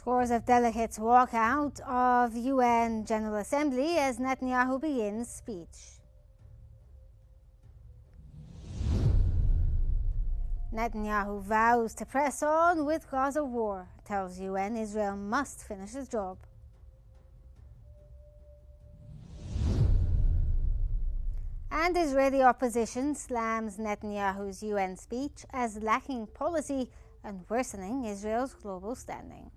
Scores of delegates walk out of UN General Assembly as Netanyahu begins speech. Netanyahu vows to press on with Gaza war, tells UN Israel must finish the job. And Israeli opposition slams Netanyahu's UN speech as lacking policy and worsening Israel's global standing.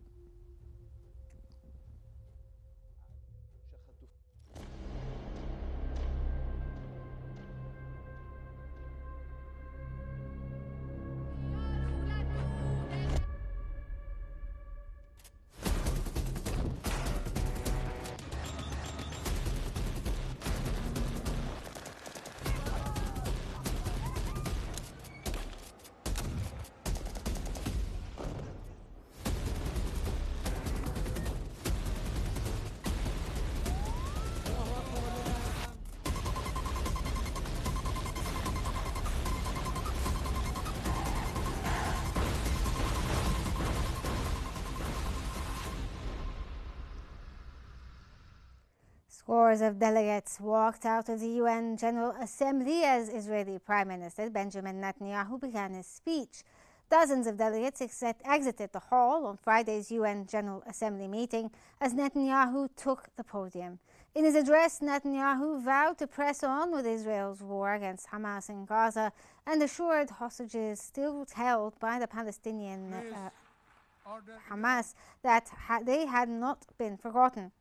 Scores of delegates walked out of the UN General Assembly as Israeli Prime Minister Benjamin Netanyahu began his speech. Dozens of delegates exited the hall on Friday's UN General Assembly meeting as Netanyahu took the podium. In his address, Netanyahu vowed to press on with Israel's war against Hamas in Gaza and assured hostages still held by the Palestinian Hamas that they had not been forgotten.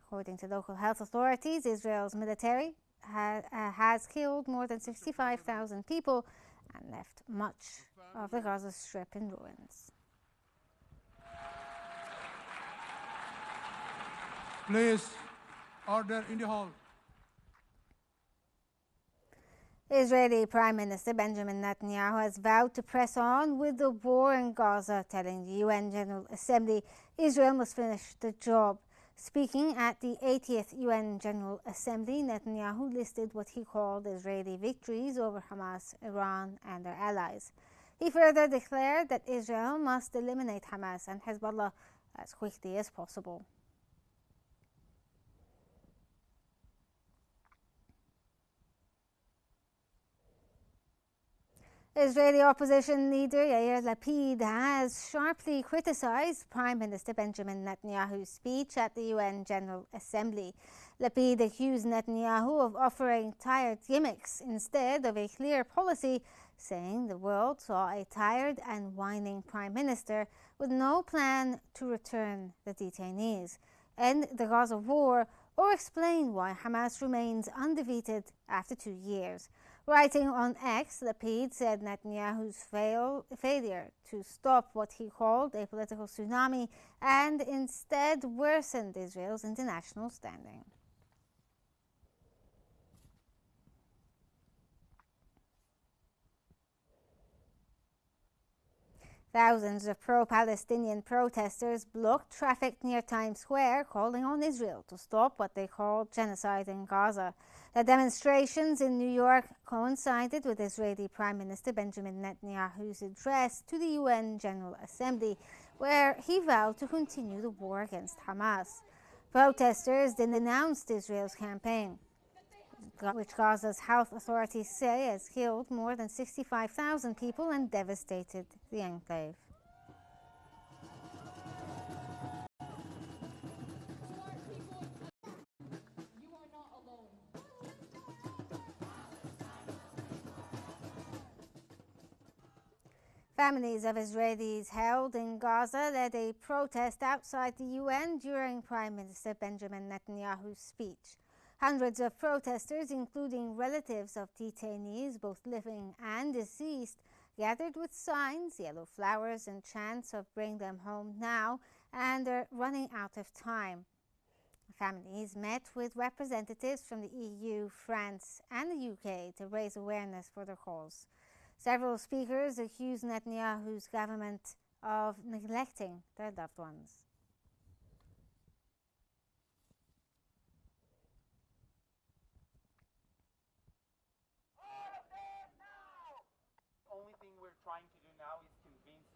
According to local health authorities, Israel's military has killed more than 65,000 people and left much of the Gaza Strip in ruins. Please, order in the hall. Israeli Prime Minister Benjamin Netanyahu has vowed to press on with the war in Gaza, telling the UN General Assembly Israel must finish the job. Speaking at the 80th UN General Assembly, Netanyahu listed what he called Israeli victories over Hamas, Iran and their allies. He further declared that Israel must eliminate Hamas and Hezbollah as quickly as possible. Israeli opposition leader Yair Lapid has sharply criticized Prime Minister Benjamin Netanyahu's speech at the UN General Assembly. Lapid accused Netanyahu of offering tired gimmicks instead of a clear policy, saying the world saw a tired and whining Prime Minister with no plan to return the detainees, end the Gaza war, or explain why Hamas remains undefeated after 2 years. Writing on X, Lapid said Netanyahu's failure to stop what he called a political tsunami and instead worsened Israel's international standing. Thousands of pro-Palestinian protesters blocked traffic near Times Square, calling on Israel to stop what they called genocide in Gaza. The demonstrations in New York coincided with Israeli Prime Minister Benjamin Netanyahu's address to the UN General Assembly, where he vowed to continue the war against Hamas. Protesters denounced Israel's campaign, which Gaza's health authorities say has killed more than 65,000 people and devastated the enclave. Families of Israelis held in Gaza led a protest outside the UN during Prime Minister Benjamin Netanyahu's speech. Hundreds of protesters, including relatives of detainees, both living and deceased, gathered with signs, yellow flowers, and chants of "Bring them home now" and "They're running out of time." Families met with representatives from the EU, France, and the UK to raise awareness for their cause. Several speakers accused Netanyahu's government of neglecting their loved ones. The only thing we're trying to do now is convince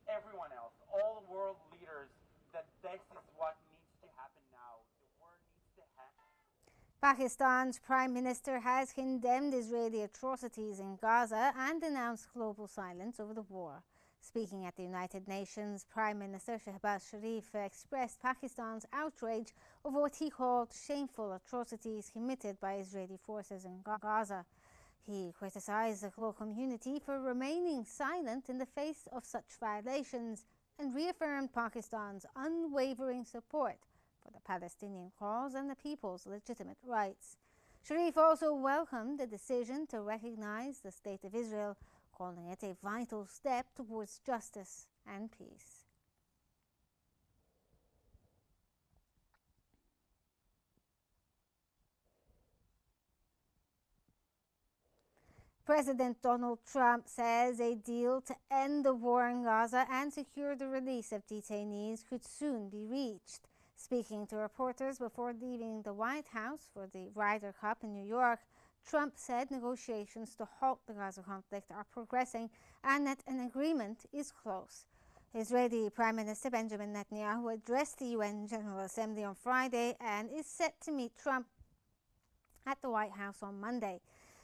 everyone else, all world leaders, Pakistan's Prime Minister has condemned Israeli atrocities in Gaza and denounced global silence over the war. Speaking at the United Nations, Prime Minister Shehbaz Sharif expressed Pakistan's outrage over what he called shameful atrocities committed by Israeli forces in Gaza. He criticized the global community for remaining silent in the face of such violations and reaffirmed Pakistan's unwavering support for the Palestinian cause and the people's legitimate rights. Sharif also welcomed the decision to recognize the State of Israel, calling it a vital step towards justice and peace. President Donald Trump says a deal to end the war in Gaza and secure the release of detainees could soon be reached. Speaking to reporters before leaving the White House for the Ryder Cup in New York, Trump said negotiations to halt the Gaza conflict are progressing and that an agreement is close. Israeli Prime Minister Benjamin Netanyahu addressed the UN General Assembly on Friday and is set to meet Trump at the White House on Monday.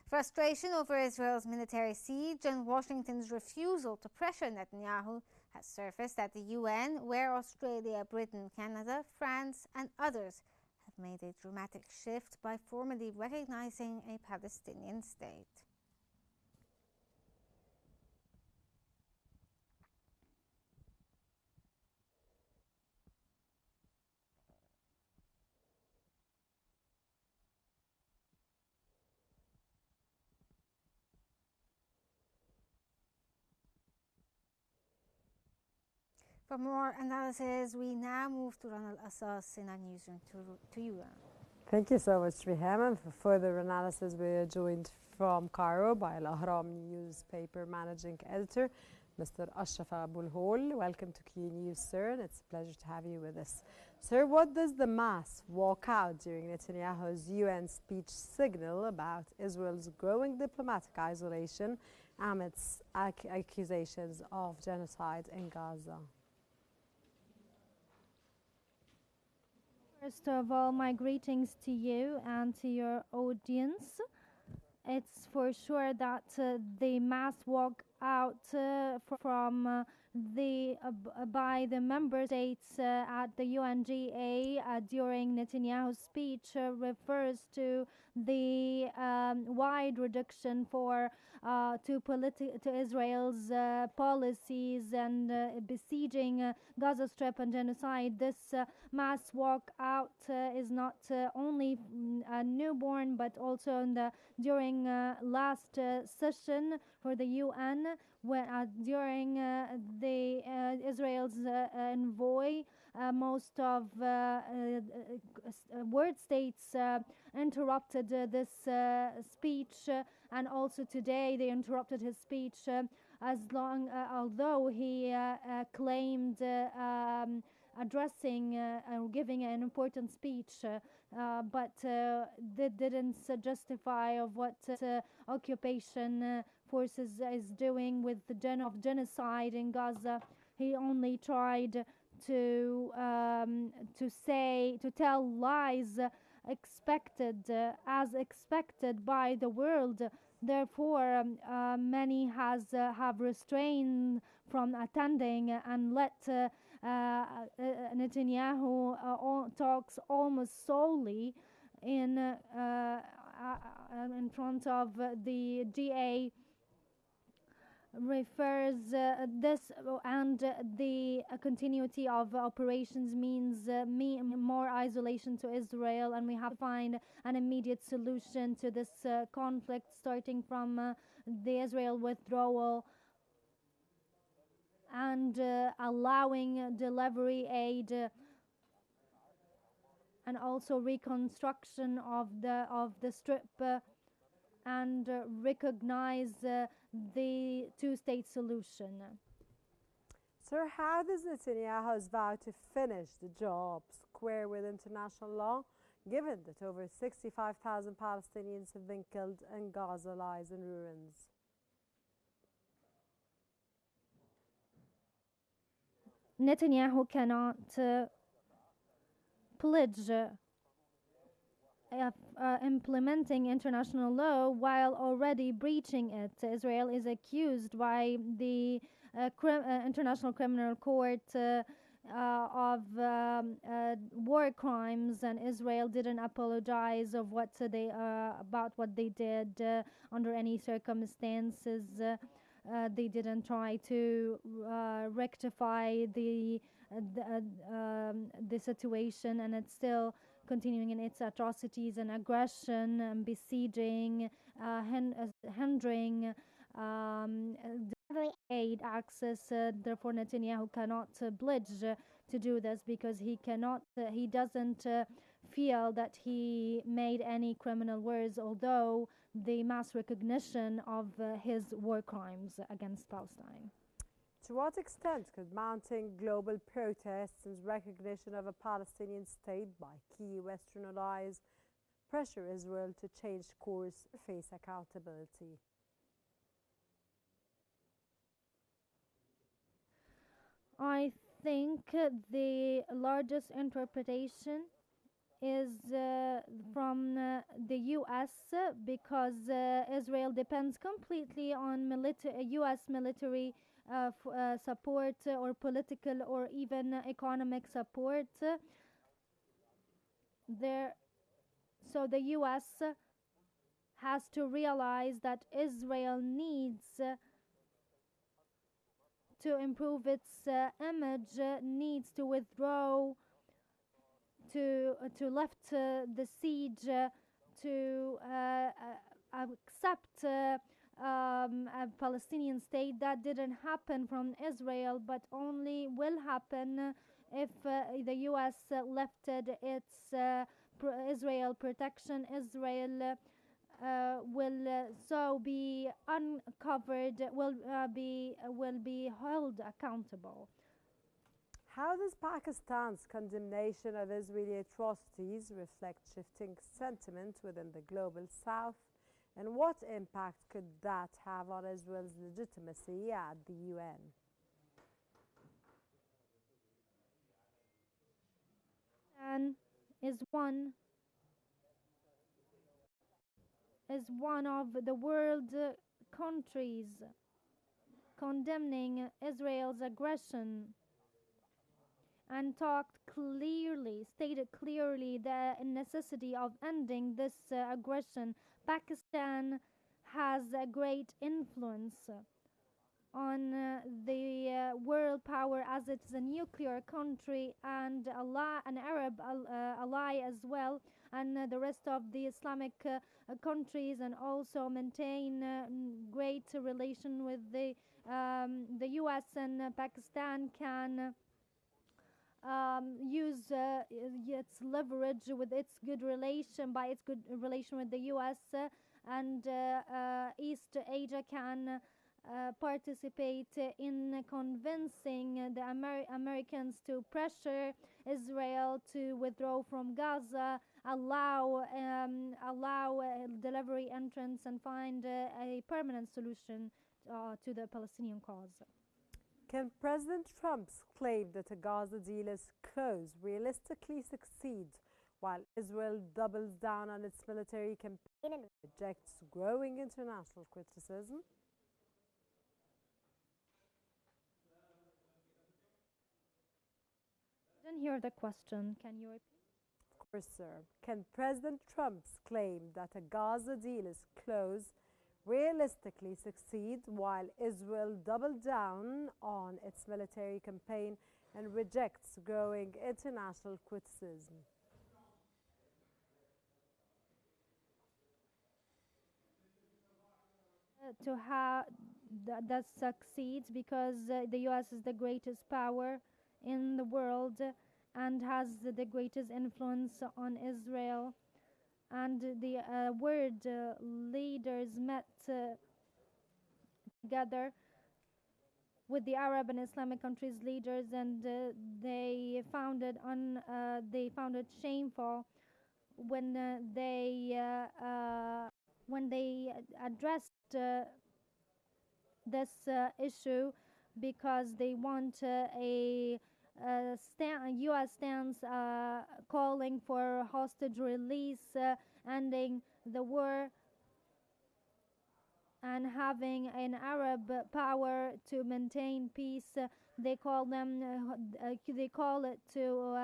Frustration over Israel's military siege and Washington's refusal to pressure Netanyahu has surfaced at the UN, where Australia, Britain, Canada, France and others have made a dramatic shift by formally recognizing a Palestinian state. For more analysis, we now move to Ronald Assas in our newsroom. To you, Thank you so much, Riham. And for further analysis, we are joined from Cairo by Al Ahram newspaper managing editor, Mr. Ashraf Abulhol. Welcome to Qnews, sir, and it's a pleasure to have you with us. Sir, what does the mass walkout during Netanyahu's UN speech signal about Israel's growing diplomatic isolation amidst accusations of genocide in Gaza? First of all, my greetings to you and to your audience. It's for sure that the mass walk out by the member states at the UNGA during Netanyahu's speech refers to the wide reduction to Israel's policies and besieging Gaza Strip and genocide. This mass walk out is not only newborn but also during last session for the UN, during the Israel's envoy, most of world states interrupted this speech, and also today they interrupted his speech, although he claimed addressing giving an important speech, but that didn't justify of what occupation forces is doing with the genocide in Gaza. He only tried to tell lies as expected by the world. Therefore, many have restrained from attending and let Netanyahu talks almost solely in front of the GA. Refers this and the continuity of operations means more isolation to Israel, and we have to find an immediate solution to this conflict, starting from the Israel withdrawal and allowing delivery aid and also reconstruction of the strip and recognize the two-state solution. Sir, how does Netanyahu's vow to finish the job square with international law, given that over 65,000 Palestinians have been killed and Gaza lies in ruins? Netanyahu cannot pledge implementing international law while already breaching it. Israel is accused by the International Criminal Court of war crimes, and Israel didn't apologize of what they about what they did under any circumstances. They didn't try to rectify the situation, and it's still continuing in its atrocities and aggression and besieging, hindering delivery aid access. Therefore, Netanyahu cannot pledge to do this because he doesn't feel that he made any criminal wars, although the mass recognition of his war crimes against Palestine. To what extent could mounting global protests and recognition of a Palestinian state by key Western allies pressure Israel to change course or face accountability? I think the largest interpretation is from the U.S. Because Israel depends completely on U.S. military support or political or even economic support. So the U.S. has to realize that Israel needs to improve its image, needs to withdraw, to lift the siege, to accept a Palestinian state. That didn't happen from Israel, but only will happen if the U.S. lifted its Israel protection. Israel will so be uncovered, will be held accountable. How does Pakistan's condemnation of Israeli atrocities reflect shifting sentiment within the global South, and what impact could that have on Israel's legitimacy at the UN? And is one of the world countries condemning Israel's aggression and stated clearly the necessity of ending this aggression. Pakistan has a great influence on the world power, as it's a nuclear country and an Arab ally as well, and the rest of the Islamic countries, and also maintain great relation with the U.S. and Pakistan can use its leverage with its good relation with the U.S. And East Asia can participate in convincing the Americans to pressure Israel to withdraw from Gaza, allow delivery entrance, and find a permanent solution to the Palestinian cause. Can President Trump's claim that a Gaza deal is close realistically succeed while Israel doubles down on its military campaign and rejects growing international criticism? I didn't hear the question. Can you repeat? Of course, sir. Can President Trump's claim that a Gaza deal is close realistically succeed while Israel doubled down on its military campaign and rejects growing international criticism? To have that succeeds because the U.S. is the greatest power in the world and has the greatest influence on Israel, and the world leaders met together with the Arab and Islamic countries leaders, and they found it shameful when they addressed this issue, because they want a U.S. stance calling for hostage release, ending the war, and having an Arab power to maintain peace. They call it to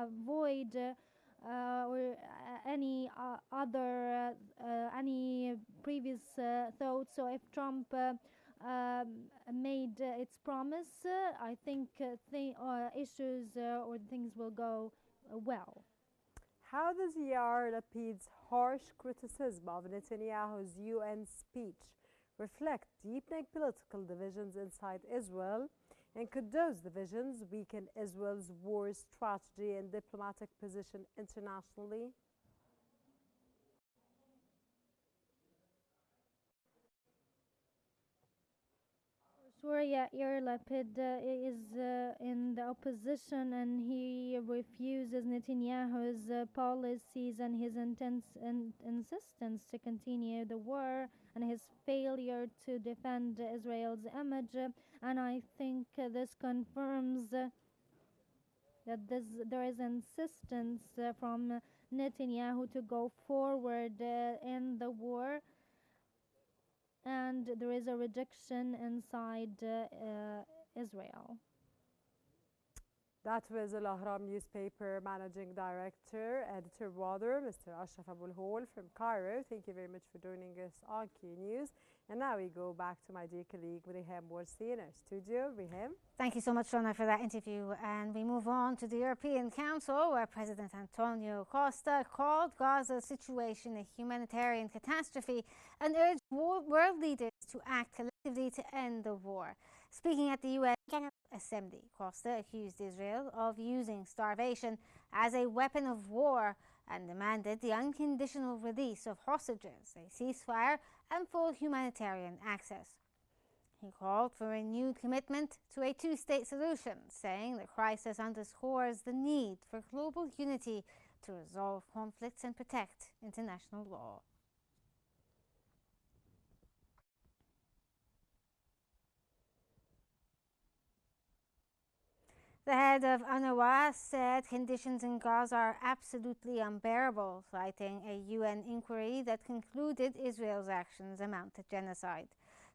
avoid or any other any previous thoughts. So if Trump made its promise, I think issues or things will go well. How does Yair Lapid's harsh criticism of Netanyahu's UN speech reflect deepening political divisions inside Israel? And could those divisions weaken Israel's war strategy and diplomatic position internationally? Surya Yair Lapid is in the opposition, and he refuses Netanyahu's policies and his insistence to continue the war and his failure to defend Israel's image. And I think this confirms that there is insistence from Netanyahu to go forward in the war, and there is a rejection inside Israel. That was Al Ahram newspaper managing director, editor water, Mr. Ashraf Abulhol from Cairo. Thank you very much for joining us on Qnews. And now we go back to my dear colleague Rehem Warsi in our studio. Rehem. Thank you so much, Rona, for that interview. And we move on to the European Council, where President Antonio Costa called Gaza's situation a humanitarian catastrophe and urged world leaders to act collectively to end the war. Speaking at the UN General Assembly, Costa accused Israel of using starvation as a weapon of war and demanded the unconditional release of hostages, a ceasefire, and full humanitarian access. He called for a renewed commitment to a two-state solution, saying the crisis underscores the need for global unity to resolve conflicts and protect international law. The head of UNGA said conditions in Gaza are absolutely unbearable, citing a UN inquiry that concluded Israel's actions amount to genocide.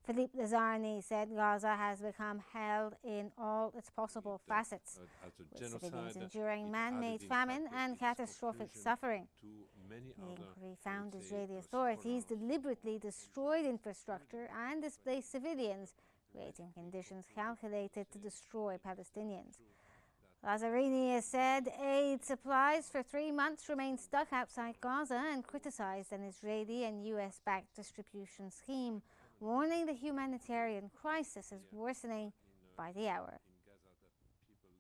Philippe Lazarni said Gaza has become hell in all its possible facets, with civilians enduring man-made famine and catastrophic suffering. The inquiry found Israeli authorities deliberately destroyed infrastructure and displaced civilians, creating conditions calculated to destroy Palestinians. Lazzarini has said aid supplies for 3 months remain stuck outside Gaza and criticized an Israeli and US-backed distribution scheme, warning the humanitarian crisis is worsening by the hour. In Gaza, that people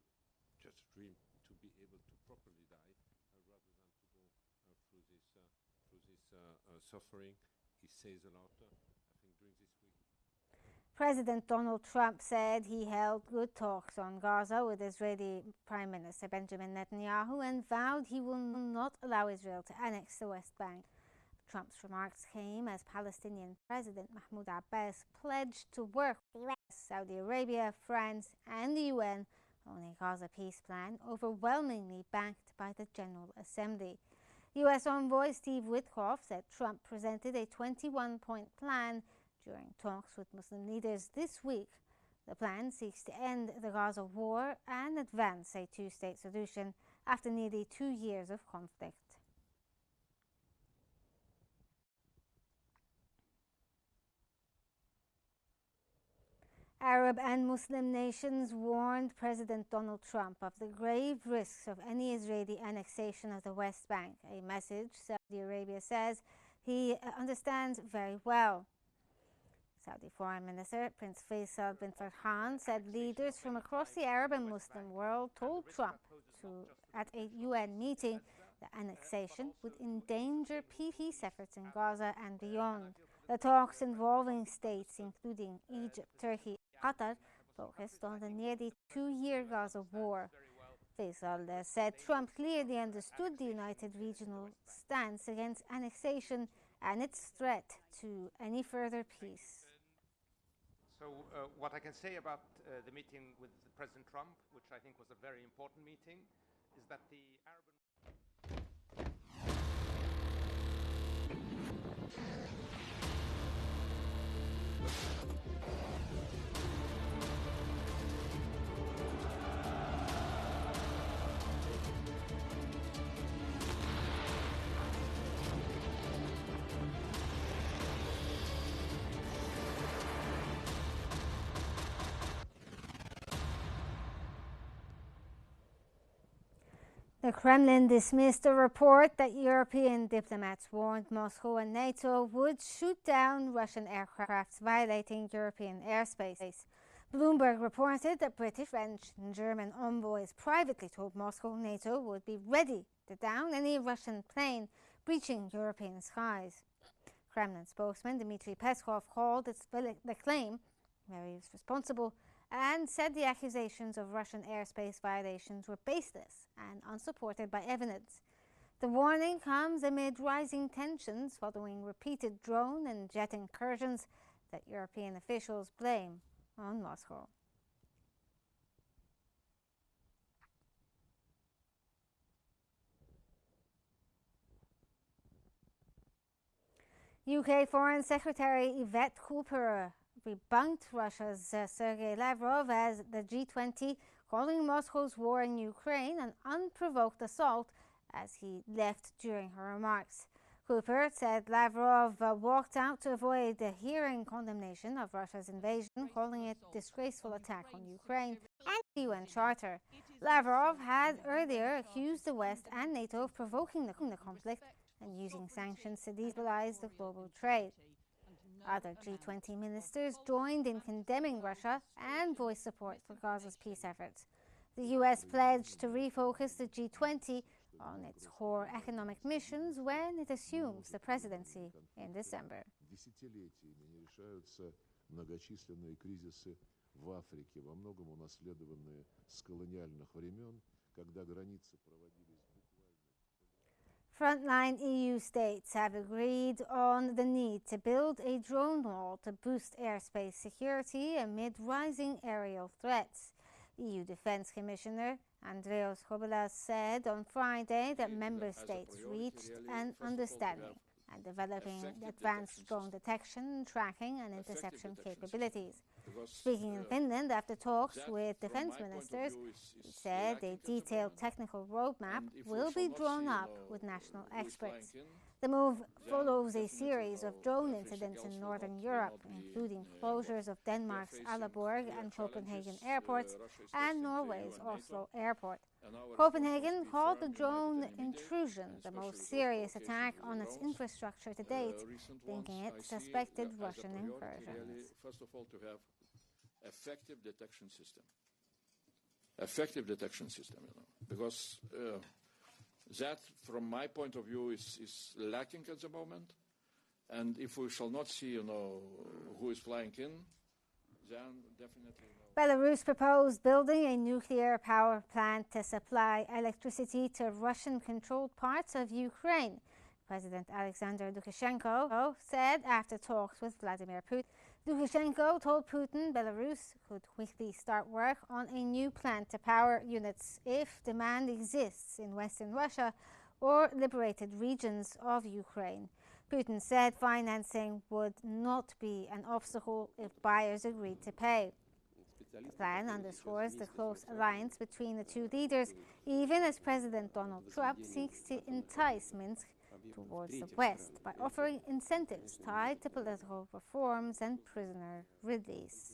just dream to be able to properly die rather than to go through this suffering. He says a lot, I think, during this week. President Donald Trump said he held good talks on Gaza with Israeli Prime Minister Benjamin Netanyahu and vowed he will not allow Israel to annex the West Bank. Trump's remarks came as Palestinian President Mahmoud Abbas pledged to work with the US, Saudi Arabia, France, and the UN on a Gaza peace plan overwhelmingly backed by the General Assembly. US envoy Steve Witkoff said Trump presented a 21-point plan during talks with Muslim leaders this week. The plan seeks to end the Gaza war and advance a two-state solution after nearly 2 years of conflict. Arab and Muslim nations warned President Donald Trump of the grave risks of any Israeli annexation of the West Bank, a message Saudi Arabia says he understands very well. Saudi Foreign Minister Prince Faisal bin Farhan said leaders from across the Arab and Muslim world told Trump at a UN meeting that annexation would endanger peace efforts in Gaza and beyond. The talks involving states including Egypt, Turkey, and Qatar focused on the nearly 2-year Gaza war. Faisal said Trump clearly understood the united regional stance against annexation and its threat to any further peace. So what I can say about the meeting with President Trump, which I think was a very important meeting, is that the Arab... The Kremlin dismissed a report that European diplomats warned Moscow and NATO would shoot down Russian aircrafts violating European airspace. Bloomberg reported that British, French and German envoys privately told Moscow NATO would be ready to down any Russian plane breaching European skies. Kremlin spokesman Dmitry Peskov called the claim very responsible and said the accusations of Russian airspace violations were baseless and unsupported by evidence. The warning comes amid rising tensions following repeated drone and jet incursions that European officials blame on Moscow. UK Foreign Secretary Yvette Cooper rebunked Russia's Sergei Lavrov as the G20, calling Moscow's war in Ukraine an unprovoked assault as he left during her remarks. Cooper said Lavrov walked out to avoid hearing condemnation of Russia's invasion, calling it a disgraceful attack on Ukraine and the UN Charter. Lavrov had earlier accused the West and NATO of provoking the conflict and using sanctions to destabilize the global trade. Other G20 ministers joined in condemning Russia and voiced support for Gaza's peace efforts. The US pledged to refocus the G20 on its core economic missions when it assumes the presidency in December. Frontline EU states have agreed on the need to build a drone wall to boost airspace security amid rising aerial threats. EU Defence Commissioner Andreas Kobylas said on Friday that member states reached an understanding and developing advanced drone detection, tracking and interception capabilities. Speaking in Finland after talks with defence ministers, he said a detailed technical roadmap will be drawn up with national experts. The move follows a series of drone incidents in Northern Europe, including closures of Denmark's Aalborg and Copenhagen airports and Norway's Oslo airport. Copenhagen called the drone intrusion the most serious attack on its infrastructure to date, linking it to suspected Russian incursions. First of all, to have effective detection system. Effective detection system, because that, from my point of view, is lacking at the moment. And if we shall not see, who is flying in, then definitely. Belarus proposed building a nuclear power plant to supply electricity to Russian-controlled parts of Ukraine. President Alexander Lukashenko said after talks with Vladimir Putin. Lukashenko told Putin Belarus could quickly start work on a new plant to power units if demand exists in Western Russia or liberated regions of Ukraine. Putin said financing would not be an obstacle if buyers agreed to pay. The plan underscores the close alliance between the two leaders, even as President Donald Trump seeks to entice Minsk towards the West by offering incentives tied to political reforms and prisoner release.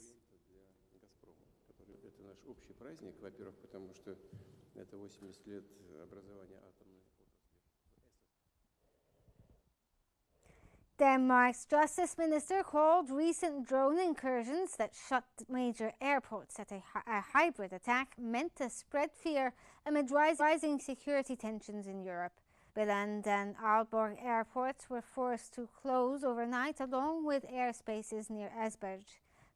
Denmark's Justice Minister called recent drone incursions that shut major airports at a hybrid attack meant to spread fear amid rising security tensions in Europe. Billund and Aalborg airports were forced to close overnight, along with airspaces near Esbjerg,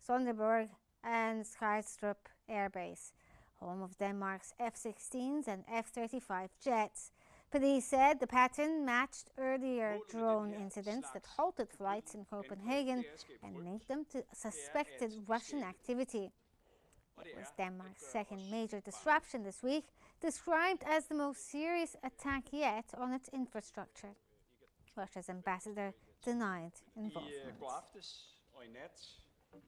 Sonderborg and Skrydstrup Air Base, home of Denmark's F-16s and F-35 jets. Police said the pattern matched earlier drone incidents that halted flights in Copenhagen and linked them to suspected Russian activity. It was Denmark's second major disruption this week, described as the most serious attack yet on its infrastructure. Russia's ambassador denied involvement. går aftes og i nat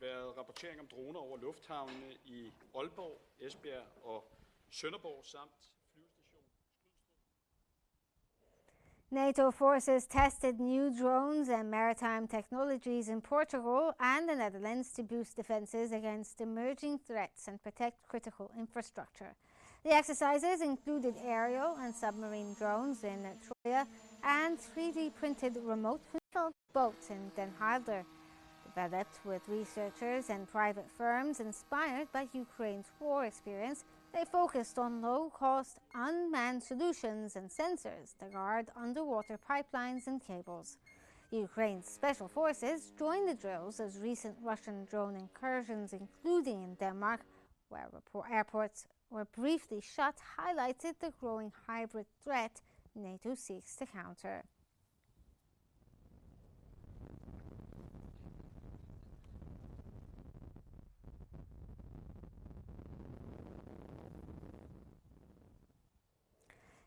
været rapportering om droner over lufthavnene i Aalborg, Esbjerg og Sønderborg samt NATO forces tested new drones and maritime technologies in Portugal and the Netherlands to boost defences against emerging threats and protect critical infrastructure. The exercises included aerial and submarine drones in Troia and 3D printed remote controlled boats in Den Helder, developed with researchers and private firms inspired by Ukraine's war experience. They focused on low-cost, unmanned solutions and sensors to guard underwater pipelines and cables. Ukraine's special forces joined the drills as recent Russian drone incursions, including in Denmark, where airports were briefly shut, highlighted the growing hybrid threat NATO seeks to counter.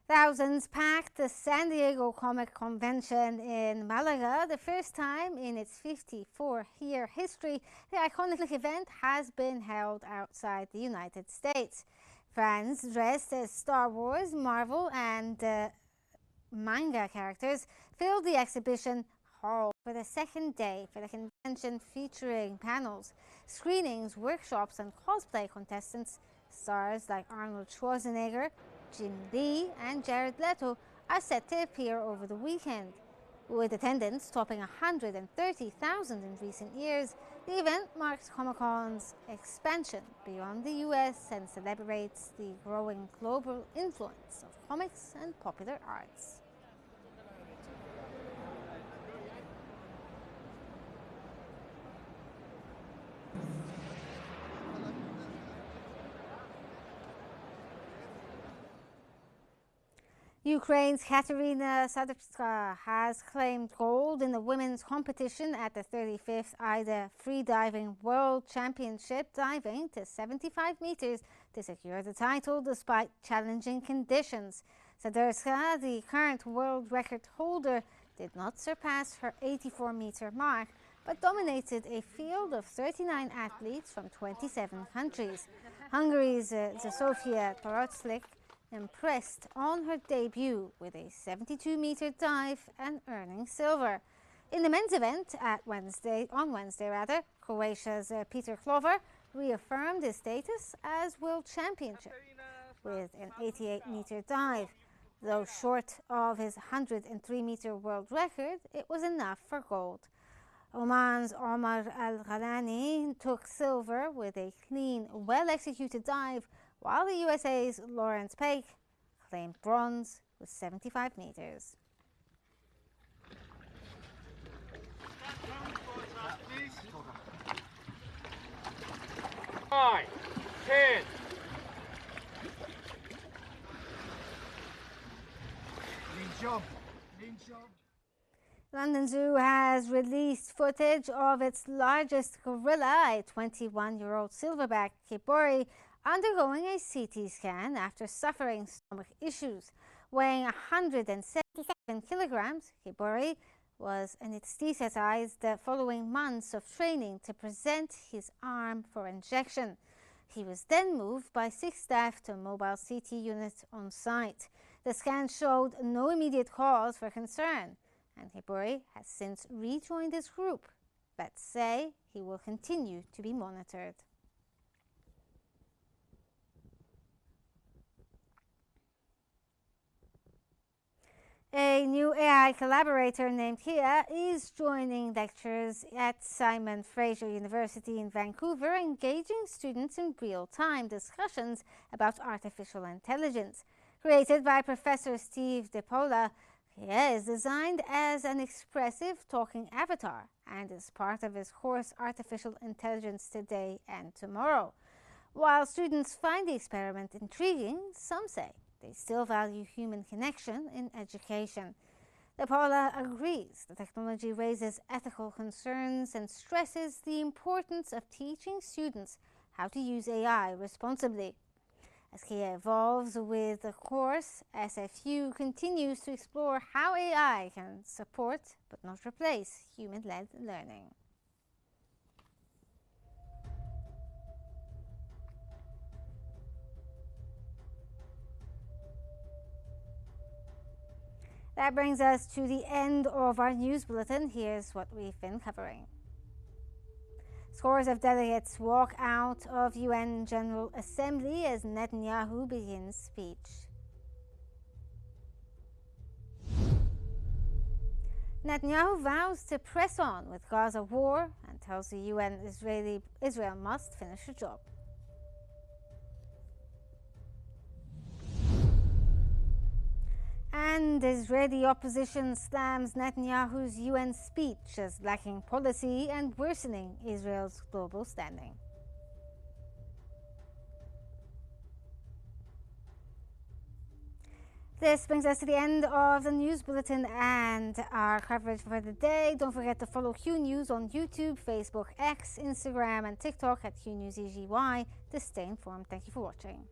Thousands packed the San Diego Comic Convention in Malaga. The first time in its 54-year history, the iconic event has been held outside the United States. Fans dressed as Star Wars, Marvel, and manga characters filled the exhibition hall for the second day for the convention, featuring panels, screenings, workshops, and cosplay contestants. Stars like Arnold Schwarzenegger, Jim Lee and Jared Leto are set to appear over the weekend. With attendance topping 130,000 in recent years, the event marks Comic-Con's expansion beyond the US and celebrates the growing global influence of comics and popular arts. Ukraine's Katerina Sadovska has claimed gold in the women's competition at the 35th IDA Freediving World Championship, diving to 75 meters to secure the title despite challenging conditions. Sadovska, the current world record holder, did not surpass her 84-meter mark, but dominated a field of 39 athletes from 27 countries. Hungary's Zsofia Toroczlik impressed on her debut with a 72-meter dive and earning silver. In the men's event on Wednesday, Croatia's Peter Klover reaffirmed his status as world champion with an 88-meter dive. Though short of his 103-meter world record, it was enough for gold. Oman's Omar Al-Ghalani took silver with a clean, well-executed dive, while the USA's Lawrence Pake claimed bronze with 75 meters. Nine, 10. London Zoo has released footage of its largest gorilla, a 21-year-old silverback kibori, undergoing a CT scan after suffering stomach issues. Weighing 177 kilograms, Kibori was anesthetized following months of training to present his arm for injection. He was then moved by 6 staff to a mobile CT unit on site. The scan showed no immediate cause for concern, and Kibori has since rejoined his group. Vets say he will continue to be monitored. A new AI collaborator named Kia is joining lecturers at Simon Fraser University in Vancouver, engaging students in real-time discussions about artificial intelligence. Created by Professor Steve DePaula, Kia is designed as an expressive talking avatar and is part of his course Artificial Intelligence Today and Tomorrow. While students find the experiment intriguing, some say they still value human connection in education. The Parla agrees the technology raises ethical concerns and stresses the importance of teaching students how to use AI responsibly. As Kia evolves with the course, SFU continues to explore how AI can support but not replace human-led learning. That brings us to the end of our news bulletin. Here's what we've been covering. Scores of delegates walk out of UN General Assembly as Netanyahu begins speech. Netanyahu vows to press on with Gaza war and tells the UN Israel must finish the job. And Israeli opposition slams Netanyahu's UN speech as lacking policy and worsening Israel's global standing. This brings us to the end of the news bulletin and our coverage for the day. Don't forget to follow Qnews on YouTube, Facebook, X, Instagram, and TikTok at Qnews EGY to stay informed. Thank you for watching.